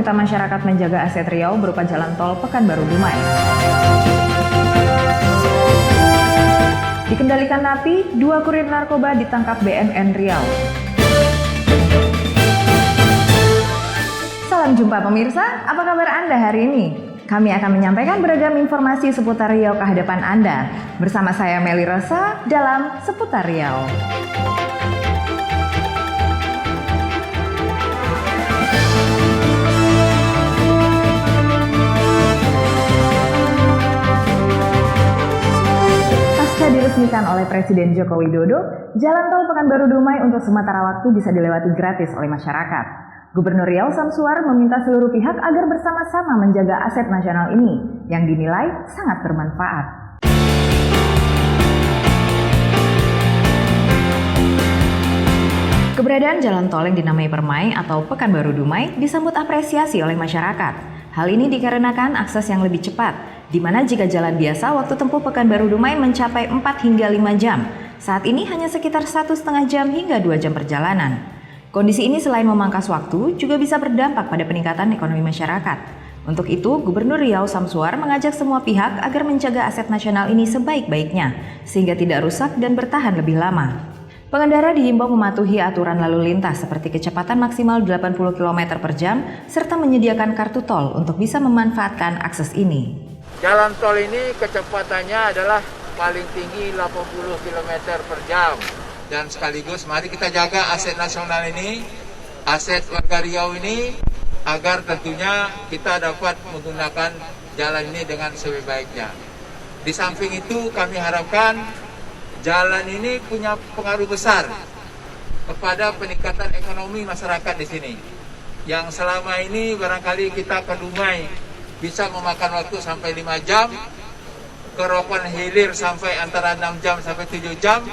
meminta masyarakat menjaga aset Riau berupa jalan tol Pekanbaru Dumai. Dikendalikan napi, 2 kurir narkoba ditangkap BNN Riau. Salam jumpa pemirsa, apa kabar Anda hari ini? Kami akan menyampaikan beragam informasi seputar Riau ke hadapan Anda. Bersama saya Meli Rosa dalam Seputar Riau. Pasca diresmikan oleh Presiden Joko Widodo, Jalan Tol Pekanbaru Dumai untuk sementara waktu bisa dilewati gratis oleh masyarakat. Gubernur Riau Samsuar meminta seluruh pihak agar bersama-sama menjaga aset nasional ini yang dinilai sangat bermanfaat. Keberadaan jalan tol yang dinamai Permai atau Pekanbaru Dumai disambut apresiasi oleh masyarakat. Hal ini dikarenakan akses yang lebih cepat, di mana jika jalan biasa waktu tempuh Pekanbaru Dumai mencapai 4 hingga 5 jam. Saat ini hanya sekitar 1,5 jam hingga 2 jam perjalanan. Kondisi ini selain memangkas waktu, juga bisa berdampak pada peningkatan ekonomi masyarakat. Untuk itu, Gubernur Riau Samsuar mengajak semua pihak agar menjaga aset nasional ini sebaik-baiknya, sehingga tidak rusak dan bertahan lebih lama. Pengendara diimbau mematuhi aturan lalu lintas seperti kecepatan maksimal 80 km per jam, serta menyediakan kartu tol untuk bisa memanfaatkan akses ini. Jalan tol ini kecepatannya adalah paling tinggi 80 km per jam. Dan sekaligus mari kita jaga aset nasional ini, aset warga Riau ini, agar tentunya kita dapat menggunakan jalan ini dengan sebaik-baiknya. Di samping itu kami harapkan jalan ini punya pengaruh besar kepada peningkatan ekonomi masyarakat di sini. Yang selama ini barangkali kita ke Dumai bisa memakan waktu sampai 5 jam, ke Rokan Hilir sampai antara 6 jam sampai 7 jam,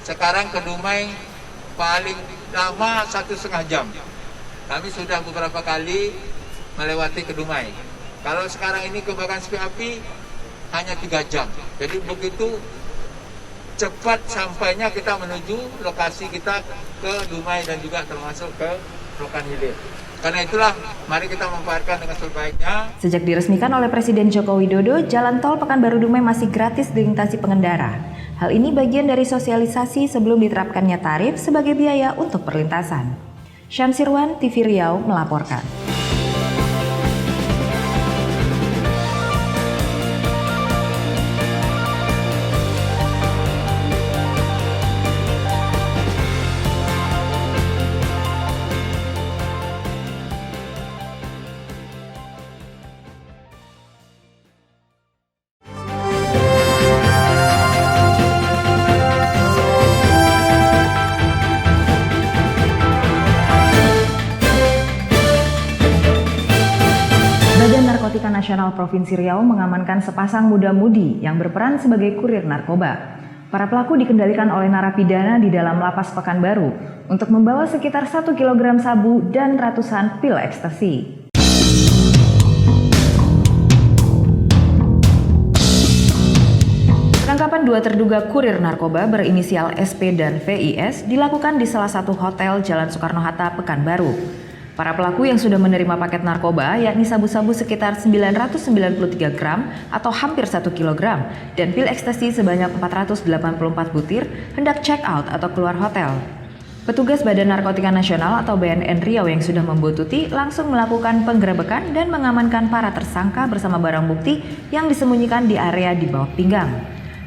sekarang ke Dumai paling lama 1,5 jam. Kami sudah beberapa kali melewati ke Dumai. Kalau sekarang ini ke Bagansi Api hanya 3 jam. Jadi begitu cepat sampainya kita menuju lokasi kita ke Dumai dan juga termasuk ke Rokan Hilir. Karena itulah mari kita memanfaatkan dengan sebaiknya. Sejak diresmikan oleh Presiden Joko Widodo, jalan tol Pekanbaru Dumai masih gratis dilintasi pengendara. Hal ini bagian dari sosialisasi sebelum diterapkannya tarif sebagai biaya untuk perlintasan. Syamsirwan, TV Riau melaporkan. Badan Narkotika Nasional Provinsi Riau mengamankan sepasang muda-mudi yang berperan sebagai kurir narkoba. Para pelaku dikendalikan oleh narapidana di dalam lapas Pekanbaru untuk membawa sekitar 1 kg sabu dan ratusan pil ekstasi. Penangkapan 2 terduga kurir narkoba berinisial SP dan VIS dilakukan di salah satu hotel Jalan Soekarno-Hatta, Pekanbaru. Para pelaku yang sudah menerima paket narkoba yakni sabu-sabu sekitar 993 gram atau hampir 1 kg dan pil ekstasi sebanyak 484 butir hendak check out atau keluar hotel. Petugas Badan Narkotika Nasional atau BNN Riau yang sudah membuntuti langsung melakukan penggerebekan dan mengamankan para tersangka bersama barang bukti yang disembunyikan di area di bawah pinggang.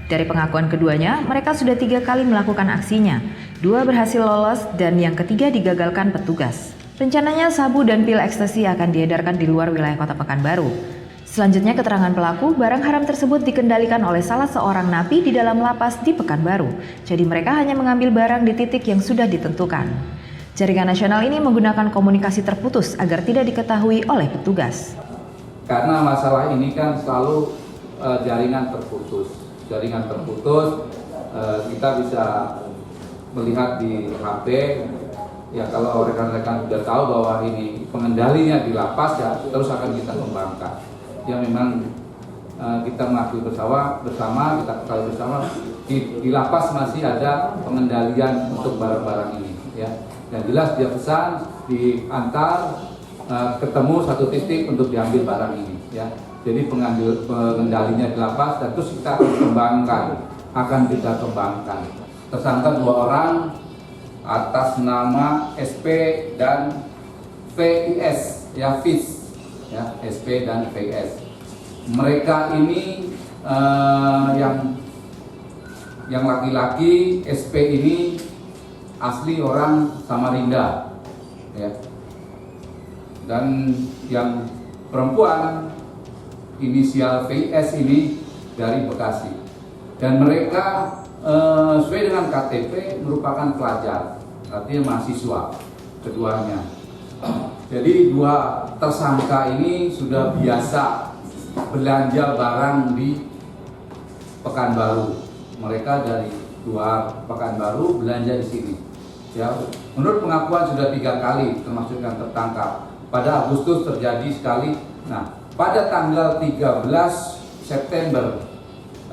Dari pengakuan keduanya, mereka sudah 3 kali melakukan aksinya. 2 berhasil lolos dan yang ketiga digagalkan petugas. Rencananya sabu dan pil ekstasi akan diedarkan di luar wilayah kota Pekanbaru. Selanjutnya keterangan pelaku, barang haram tersebut dikendalikan oleh salah seorang napi di dalam lapas di Pekanbaru. Jadi mereka hanya mengambil barang di titik yang sudah ditentukan. Jaringan nasional ini menggunakan komunikasi terputus agar tidak diketahui oleh petugas. Karena masalah ini kan selalu jaringan terputus. Jaringan terputus, kita bisa melihat di HP. Ya kalau rekan-rekan sudah tahu bahwa ini pengendalinya di lapas, ya terus akan kita kembangkan. Ya memang kita mengakui bersama kita ketahui bersama di lapas masih ada pengendalian untuk barang-barang ini. Ya, yang jelas dia pesan diantar ketemu satu titik untuk diambil barang ini, ya. Jadi pengendalinya di lapas, dan terus kita akan kita kembangkan. Tersangka 2 orang atas nama SP dan VIS, ya FIS, ya SP dan VIS. Mereka ini yang laki-laki SP ini asli orang Samarinda, ya. Dan yang perempuan inisial VS ini dari Bekasi, dan mereka sesuai dengan KTP merupakan pelajar, artinya mahasiswa keduanya. Jadi 2 tersangka ini sudah biasa belanja barang di Pekanbaru. Mereka dari luar Pekanbaru belanja di sini. Ya, menurut pengakuan sudah 3 kali termasuk yang tertangkap. Pada Agustus terjadi sekali. Nah, pada tanggal 13 September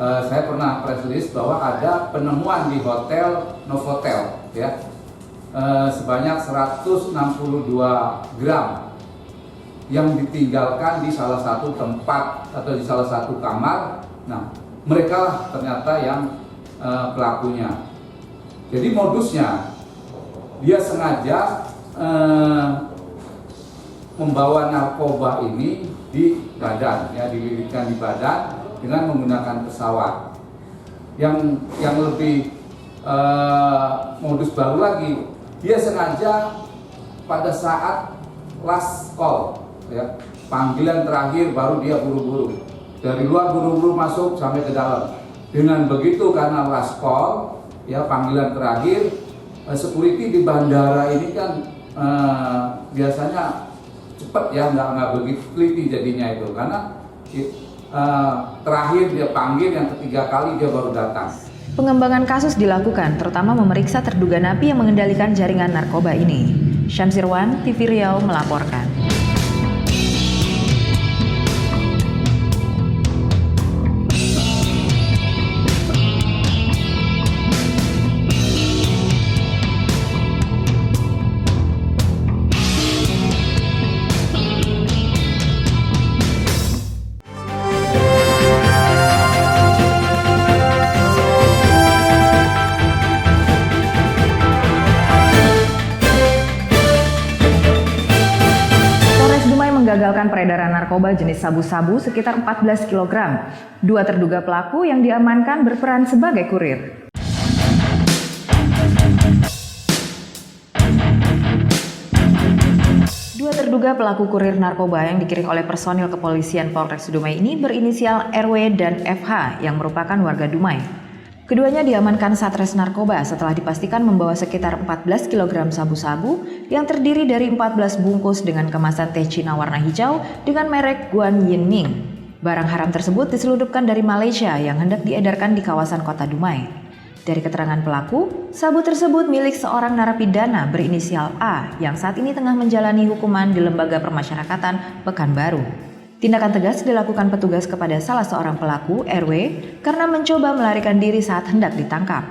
saya pernah press release bahwa ada penemuan di hotel Novotel, ya, sebanyak 162 gram yang ditinggalkan di salah satu tempat atau di salah satu kamar. Nah, mereka lah ternyata yang pelakunya. Jadi modusnya dia sengaja membawa narkoba ini di badan, ya, dililitkan di badan dengan menggunakan pesawat. Yang lebih modus baru lagi, dia sengaja pada saat last call, ya, panggilan terakhir, baru dia buru-buru dari luar, buru-buru masuk sampai ke dalam. Dengan begitu, karena last call, ya, panggilan terakhir, security di bandara ini kan biasanya cepat, ya, nggak begitu teliti jadinya itu, karena terakhir dia panggil, yang ketiga kali dia baru datang. Pengembangan kasus dilakukan terutama memeriksa terduga napi yang mengendalikan jaringan narkoba ini. Syamsirwan, TV Riau melaporkan. Menggagalkan peredaran narkoba jenis sabu-sabu sekitar 14 kg. 2 terduga pelaku yang diamankan berperan sebagai kurir. Dua terduga pelaku kurir narkoba yang dikirim oleh personil kepolisian Polres Dumai ini berinisial RW dan FH yang merupakan warga Dumai. Keduanya diamankan Satres Narkoba setelah dipastikan membawa sekitar 14 kg sabu-sabu yang terdiri dari 14 bungkus dengan kemasan teh Cina warna hijau dengan merek Guan Yin Ming. Barang haram tersebut diselundupkan dari Malaysia yang hendak diedarkan di kawasan kota Dumai. Dari keterangan pelaku, sabu tersebut milik seorang narapidana berinisial A yang saat ini tengah menjalani hukuman di Lembaga Permasyarakatan Pekanbaru. Tindakan tegas dilakukan petugas kepada salah seorang pelaku, RW, karena mencoba melarikan diri saat hendak ditangkap.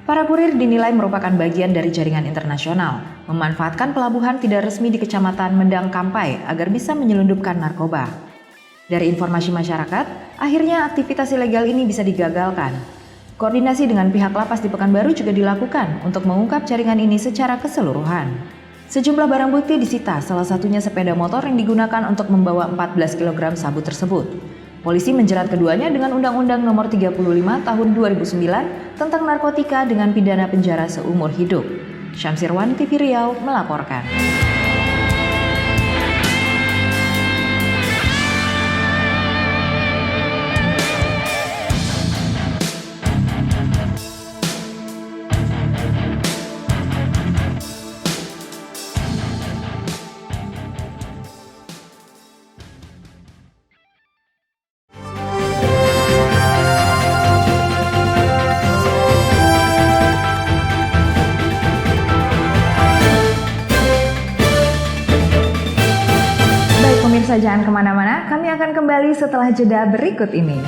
Para kurir dinilai merupakan bagian dari jaringan internasional, memanfaatkan pelabuhan tidak resmi di Kecamatan Mendang Kampai agar bisa menyelundupkan narkoba. Dari informasi masyarakat, akhirnya aktivitas ilegal ini bisa digagalkan. Koordinasi dengan pihak lapas di Pekanbaru juga dilakukan untuk mengungkap jaringan ini secara keseluruhan. Sejumlah barang bukti disita, salah satunya sepeda motor yang digunakan untuk membawa 14 kg sabu tersebut. Polisi menjerat keduanya dengan Undang-Undang Nomor 35 Tahun 2009 tentang narkotika dengan pidana penjara seumur hidup. Syamsirwan, TV Riau melaporkan. Pemirsa, jangan kemana-mana, kami akan kembali setelah jeda berikut ini.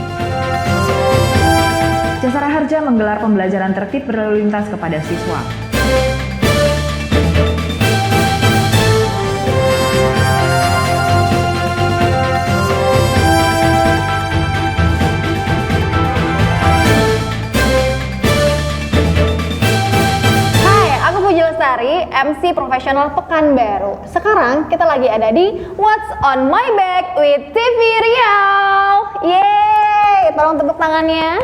Jasara Harja menggelar pembelajaran tertib berlalu lintas kepada siswa. MC profesional Pekanbaru. Sekarang kita lagi ada di What's on My Back with TV Riau. Yeay, tolong tepuk tangannya.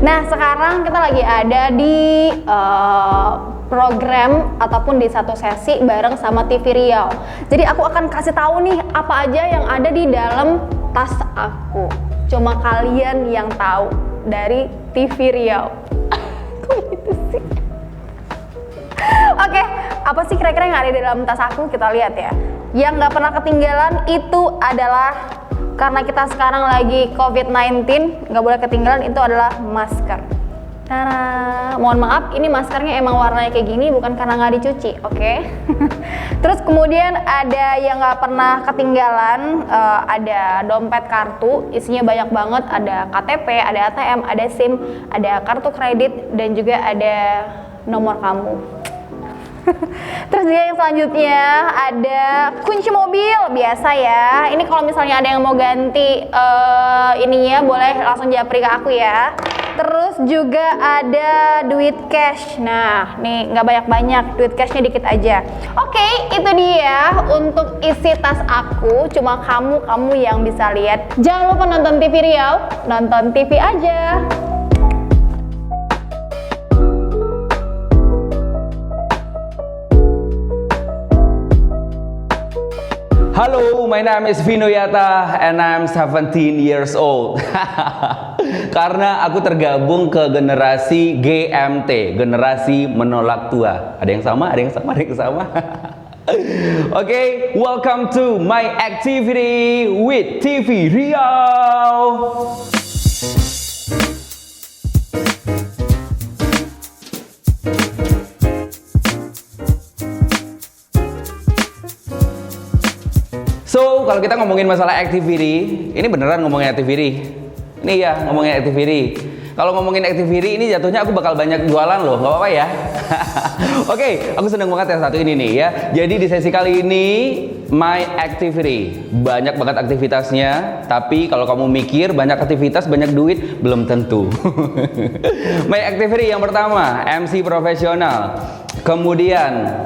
Nah, sekarang kita lagi ada di program ataupun di satu sesi bareng sama TV Riau. Jadi aku akan kasih tahu nih apa aja yang ada di dalam tas aku. Cuma kalian yang tahu dari TV Riau. Kok gitu sih? Oke, apa sih kira-kira yang ada di dalam tas aku? Kita lihat ya. Yang nggak pernah ketinggalan itu adalah, karena kita sekarang lagi COVID-19, nggak boleh ketinggalan, itu adalah masker. Tara, mohon maaf, ini maskernya emang warnanya kayak gini bukan karena nggak dicuci, oke? Terus kemudian ada yang nggak pernah ketinggalan, ada dompet kartu, isinya banyak banget, ada KTP, ada ATM, ada SIM, ada kartu kredit, dan juga ada nomor kamu. Terus juga yang selanjutnya ada kunci mobil, biasa ya. Ini kalau misalnya ada yang mau ganti ininya, boleh langsung japri ke aku ya. Terus juga ada duit cash. Nah, nih nggak banyak-banyak, duit cashnya dikit aja. Oke, itu dia untuk isi tas aku. Cuma kamu yang bisa lihat. Jangan lupa nonton TV Riau, nonton TV aja. Halo, my name is Vino Yata and I'm 17 years old. Karena aku tergabung ke generasi GMT, generasi menolak tua. Ada yang sama, ada yang sama, ada yang sama. Oke, welcome to my activity with TV Riau. So, kalau kita ngomongin masalah activity, ini beneran ngomongin activity. Ini ya, ngomongin activity. Kalau ngomongin activity ini jatuhnya aku bakal banyak jualan loh, nggak apa-apa ya. Oke, aku seneng banget yang satu ini nih ya. Jadi di sesi kali ini, my activity. Banyak banget aktivitasnya, tapi kalau kamu mikir banyak aktivitas, banyak duit, belum tentu. My activity yang pertama, MC profesional. Kemudian,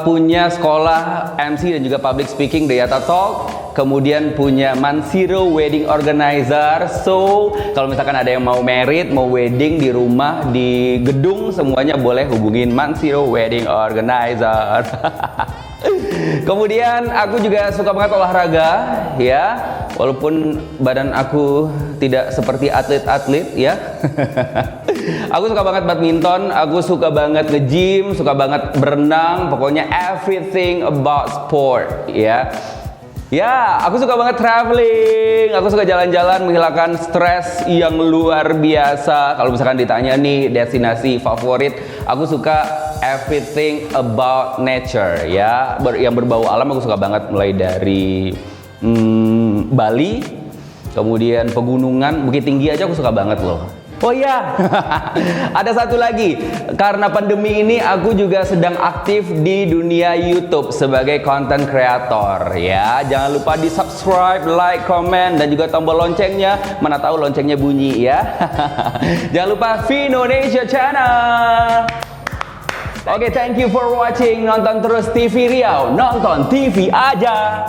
punya sekolah MC dan juga public speaking The Yata Talk, kemudian punya Mansiro Wedding Organizer. So kalau misalkan ada yang mau merit, mau wedding di rumah, di gedung, semuanya boleh hubungin Mansiro Wedding Organizer. Kemudian aku juga suka banget olahraga ya, walaupun badan aku tidak seperti atlet-atlet ya. Aku suka banget badminton, aku suka banget nge-gym, suka banget berenang, pokoknya everything about sport ya. Ya, aku suka banget traveling, aku suka jalan-jalan menghilangkan stres yang luar biasa. Kalau misalkan ditanya nih destinasi favorit, aku suka everything about nature ya, yang berbau alam aku suka banget, mulai dari Bali, kemudian pegunungan, Bukit Tinggi aja aku suka banget loh. Oh iya, ada satu lagi, karena pandemi ini aku juga sedang aktif di dunia YouTube sebagai content creator ya. Jangan lupa di subscribe, like, comment, dan juga tombol loncengnya. Mana tahu loncengnya bunyi ya. Jangan lupa Vinonesia Channel. Oke, thank you for watching. Nonton terus TV Riau, nonton TV aja.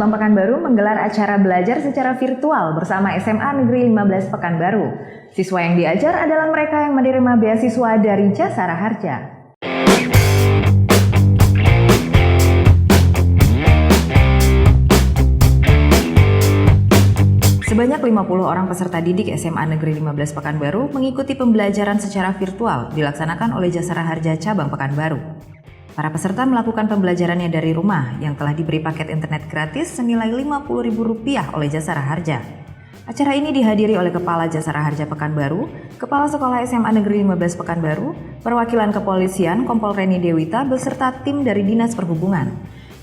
Cabang Pekanbaru menggelar acara belajar secara virtual bersama SMA Negeri 15 Pekanbaru. Siswa yang diajar adalah mereka yang menerima beasiswa dari Jasara Harja. Sebanyak 50 orang peserta didik SMA Negeri 15 Pekanbaru mengikuti pembelajaran secara virtual dilaksanakan oleh Jasara Harja Cabang Pekanbaru. Para peserta melakukan pembelajarannya dari rumah yang telah diberi paket internet gratis senilai Rp50.000 oleh Jasara Harja. Acara ini dihadiri oleh Kepala Jasara Harja Pekanbaru, Kepala Sekolah SMA Negeri 15 Pekanbaru, perwakilan kepolisian Kompol Reni Dewita beserta tim dari Dinas Perhubungan.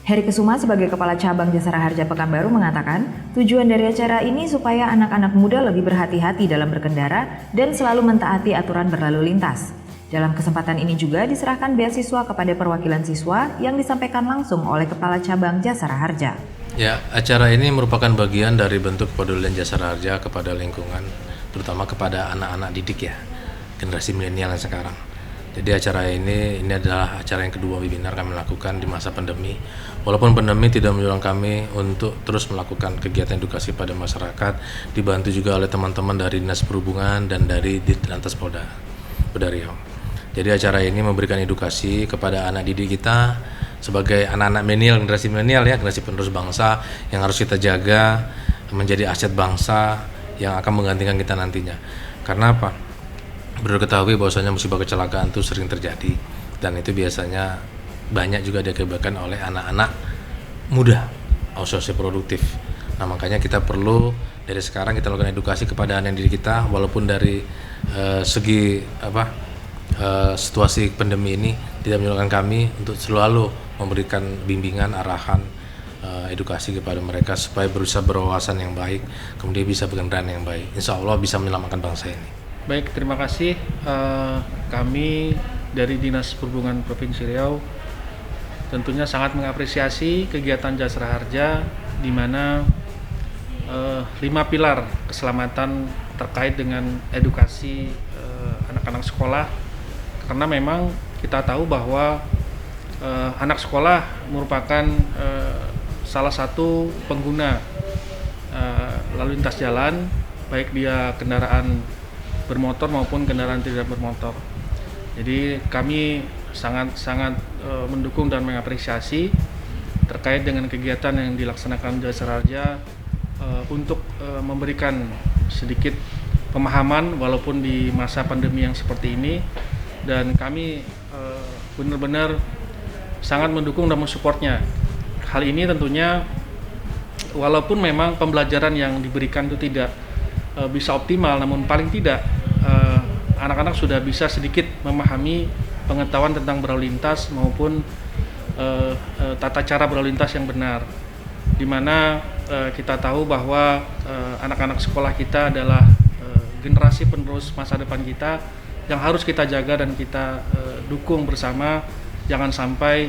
Heri Kesuma sebagai Kepala Cabang Jasara Harja Pekanbaru mengatakan, tujuan dari acara ini supaya anak-anak muda lebih berhati-hati dalam berkendara dan selalu mentaati aturan berlalu lintas. Dalam kesempatan ini juga diserahkan beasiswa kepada perwakilan siswa yang disampaikan langsung oleh Kepala Cabang Jasara Harja. Ya, acara ini merupakan bagian dari bentuk kepedulian Jasara Harja kepada lingkungan, terutama kepada anak-anak didik ya, generasi milenial yang sekarang. Jadi acara ini adalah acara yang kedua webinar kami lakukan di masa pandemi. Walaupun pandemi tidak menyuruh kami untuk terus melakukan kegiatan edukasi pada masyarakat, dibantu juga oleh teman-teman dari Dinas Perhubungan dan dari Ditlantas Polda Riau. Jadi acara ini memberikan edukasi kepada anak didik kita sebagai anak-anak milenial, generasi milenial ya, generasi penerus bangsa yang harus kita jaga menjadi aset bangsa yang akan menggantikan kita nantinya. Karena apa? Perlu ketahui bahwasanya musibah kecelakaan itu sering terjadi dan itu biasanya banyak juga diakibatkan oleh anak-anak muda, usia produktif. Nah makanya kita perlu dari sekarang kita lakukan edukasi kepada anak didik kita, walaupun dari segi situasi pandemi ini tidak menyurutkan kami untuk selalu memberikan bimbingan, arahan, edukasi kepada mereka supaya berusaha berwawasan yang baik, kemudian bisa berkendaraan yang baik. Insya Allah bisa menyelamatkan bangsa ini. Baik, terima kasih. Kami dari Dinas Perhubungan Provinsi Riau tentunya sangat mengapresiasi kegiatan Jasara Harja di mana 5 pilar keselamatan terkait dengan edukasi anak-anak sekolah. Karena memang kita tahu bahwa anak sekolah merupakan salah satu pengguna lalu lintas jalan, baik dia kendaraan bermotor maupun kendaraan tidak bermotor. Jadi kami sangat mendukung dan mengapresiasi terkait dengan kegiatan yang dilaksanakan Jasara Harja untuk memberikan sedikit pemahaman walaupun di masa pandemi yang seperti ini. Dan kami benar-benar sangat mendukung dan mensupportnya. Hal ini tentunya walaupun memang pembelajaran yang diberikan itu tidak bisa optimal, namun paling tidak anak-anak sudah bisa sedikit memahami pengetahuan tentang berlalu lintas maupun tata cara berlalu lintas yang benar. Di mana kita tahu bahwa anak-anak sekolah kita adalah generasi penerus masa depan kita yang harus kita jaga dan kita dukung bersama. Jangan sampai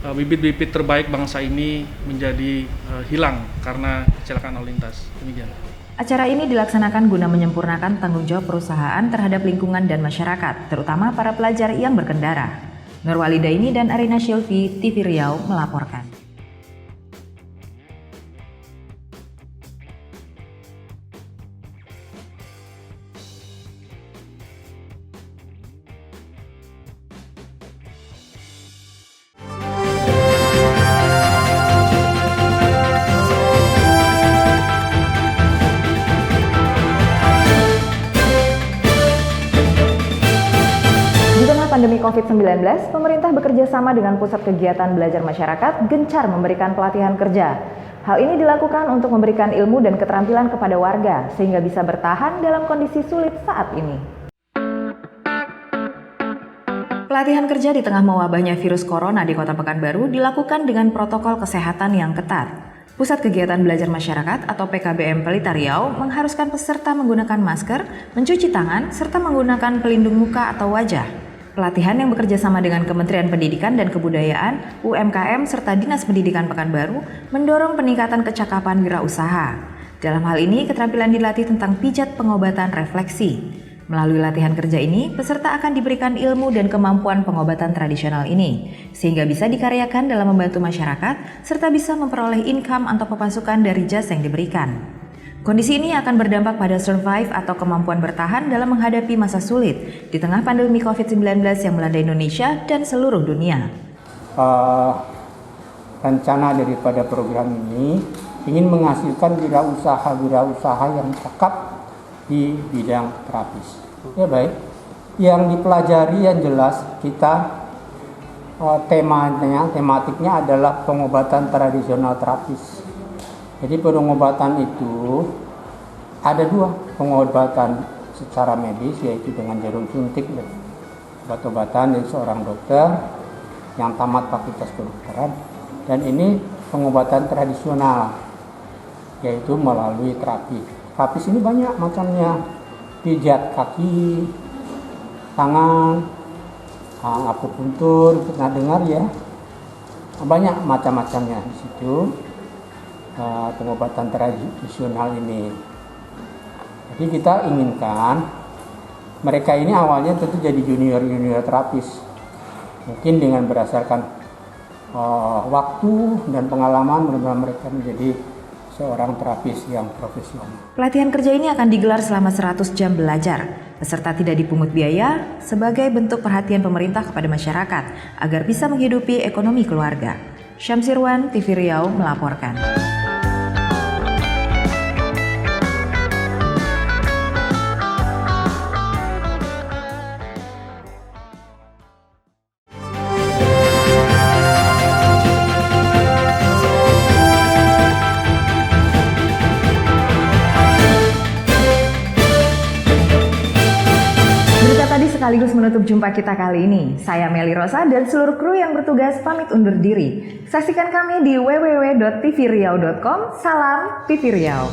bibit-bibit terbaik bangsa ini menjadi hilang karena kecelakaan lalu lintas. Demikian. Acara ini dilaksanakan guna menyempurnakan tanggung jawab perusahaan terhadap lingkungan dan masyarakat, terutama para pelajar yang berkendara. Nurwalidaini dan Arina Sylvie, TV Riau melaporkan. Pandemi COVID-19, pemerintah bekerja sama dengan Pusat Kegiatan Belajar Masyarakat gencar memberikan pelatihan kerja. Hal ini dilakukan untuk memberikan ilmu dan keterampilan kepada warga sehingga bisa bertahan dalam kondisi sulit saat ini. Pelatihan kerja di tengah mewabahnya virus corona di Kota Pekanbaru dilakukan dengan protokol kesehatan yang ketat. Pusat Kegiatan Belajar Masyarakat atau PKBM Pelita Riau mengharuskan peserta menggunakan masker, mencuci tangan, serta menggunakan pelindung muka atau wajah. Pelatihan yang bekerja sama dengan Kementerian Pendidikan dan Kebudayaan, UMKM, serta Dinas Pendidikan Pekanbaru mendorong peningkatan kecakapan wirausaha. Dalam hal ini, keterampilan dilatih tentang pijat pengobatan refleksi. Melalui latihan kerja ini, peserta akan diberikan ilmu dan kemampuan pengobatan tradisional ini, sehingga bisa dikaryakan dalam membantu masyarakat, serta bisa memperoleh income atau pemasukan dari jasa yang diberikan. Kondisi ini akan berdampak pada survive atau kemampuan bertahan dalam menghadapi masa sulit di tengah pandemi COVID-19 yang melanda Indonesia dan seluruh dunia. Rencana daripada program ini ingin menghasilkan wirausaha yang cakap di bidang terapis. Ya baik, yang dipelajari yang jelas kita tematiknya adalah pengobatan tradisional terapis. Jadi pengobatan itu ada dua, pengobatan secara medis yaitu dengan jarum suntik dan obat-obatan dari seorang dokter yang tamat fakultas kedokteran, dan ini pengobatan tradisional yaitu melalui terapi. Terapis ini banyak macamnya, pijat kaki, tangan, akupuntur, pernah dengar ya? Banyak macam-macamnya di situ pengobatan tradisional ini. Jadi kita inginkan mereka ini awalnya tentu jadi junior terapis. Mungkin dengan berdasarkan waktu dan pengalaman benar-benar mereka menjadi seorang terapis yang profesional. Pelatihan kerja ini akan digelar selama 100 jam belajar. Peserta tidak dipungut biaya sebagai bentuk perhatian pemerintah kepada masyarakat agar bisa menghidupi ekonomi keluarga. Syamsirwan, TV Riau melaporkan. Sekaligus menutup jumpa kita kali ini. Saya Meli Rosa dan seluruh kru yang bertugas pamit undur diri. Saksikan kami di www.tvriau.com. Salam TV Riau.